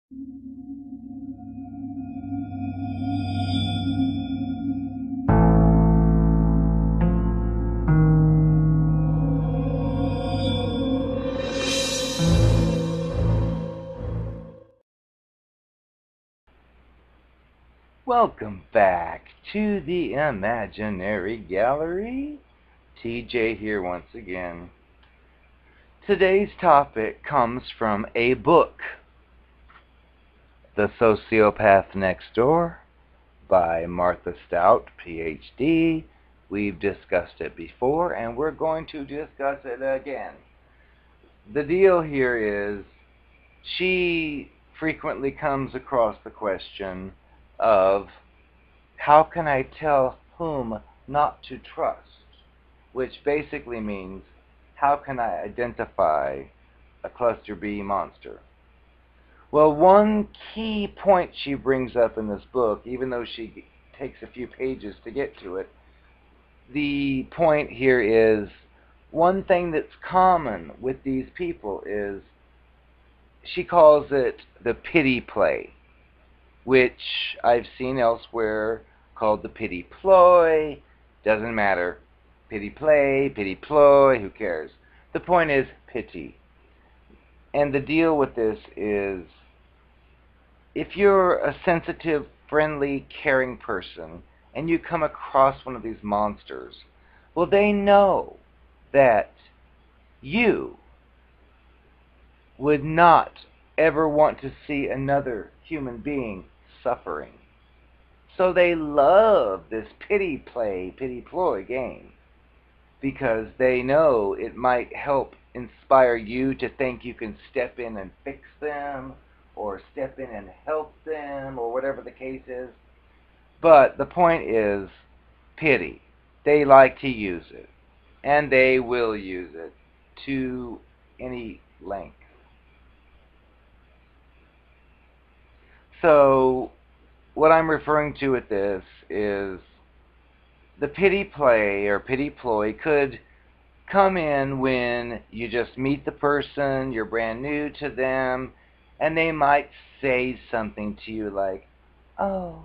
Welcome back to the Imaginary Gallery. TJ here once again. Today's topic comes from a book, The Sociopath Next Door by Martha Stout, PhD. We've discussed it before and we're going to discuss it again. The deal here is she frequently comes across the question of how can I tell whom not to trust? Which basically means how can I identify a cluster B monster? Well, one key point she brings up in this book, even though she takes a few pages to get to it, the point here is one thing that's common with these people is she calls it the pity play, which I've seen elsewhere called the pity ploy. Doesn't matter. Pity play, pity ploy, who cares? The point is pity. And the deal with this is if you're a sensitive, friendly, caring person and you come across one of these monsters, well, they know that you would not ever want to see another human being suffering. So they love this pity play, pity ploy game because they know it might help inspire you to think you can step in and fix them or step in and help them or whatever the case is. But the point is pity. They like to use it, and they will use it to any length. So what I'm referring to with this is the pity play or pity ploy could come in when you just meet the person, you're brand new to them, and they might say something to you like, "Oh,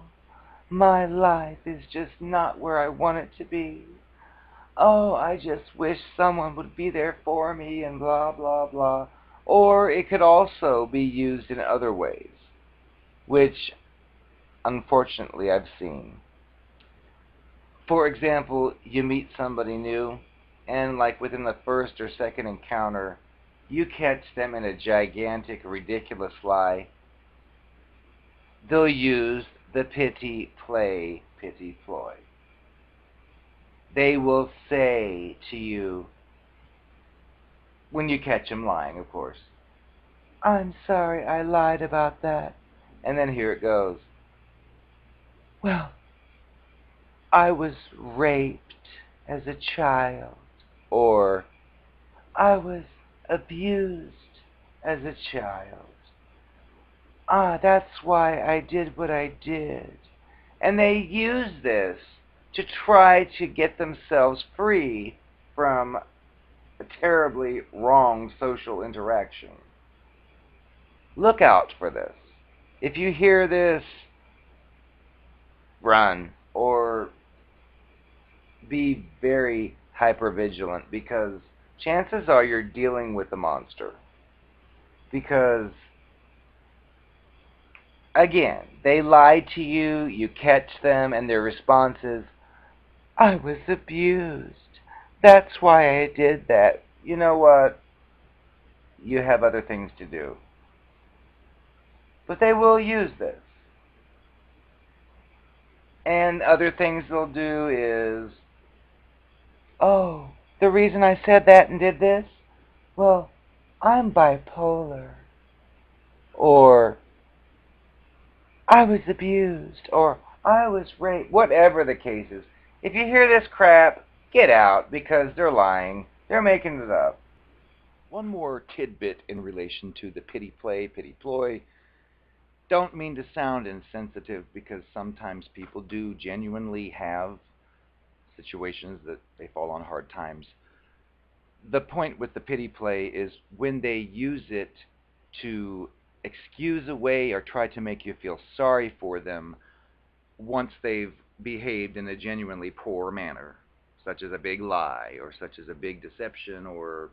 my life is just not where I want it to be. Oh, I just wish someone would be there for me," and blah, blah, blah. Or it could also be used in other ways, which unfortunately I've seen. For example, you meet somebody new, and like within the first or second encounter, you catch them in a gigantic, ridiculous lie. They'll use the pity play, pity ploy. They will say to you, when you catch them lying, of course, "I'm sorry I lied about that." And then here it goes. "Well, I was raped as a child," or "I was abused as a child. That's why I did what I did." And they use this to try to get themselves free from a terribly wrong social interaction. Look out for this. If you hear this, run or be very hypervigilant because chances are you're dealing with a monster. Because, again, they lie to you, you catch them, and their response is, "I was abused. That's why I did that." You know what? You have other things to do. But they will use this. And other things they'll do is, "Oh, the reason I said that and did this? Well, I'm bipolar." Or, "I was abused," or "I was raped," whatever the case is. If you hear this crap, get out because they're lying. They're making it up. One more tidbit in relation to the pity play, pity ploy. Don't mean to sound insensitive because sometimes people do genuinely have situations that they fall on hard times. The point with the pity play is when they use it to excuse away or try to make you feel sorry for them once they've behaved in a genuinely poor manner, such as a big lie or such as a big deception or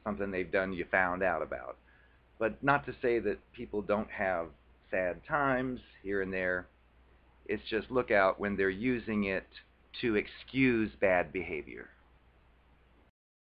something they've done you found out about. But not to say that people don't have sad times here and there. It's just look out when they're using it to excuse bad behavior.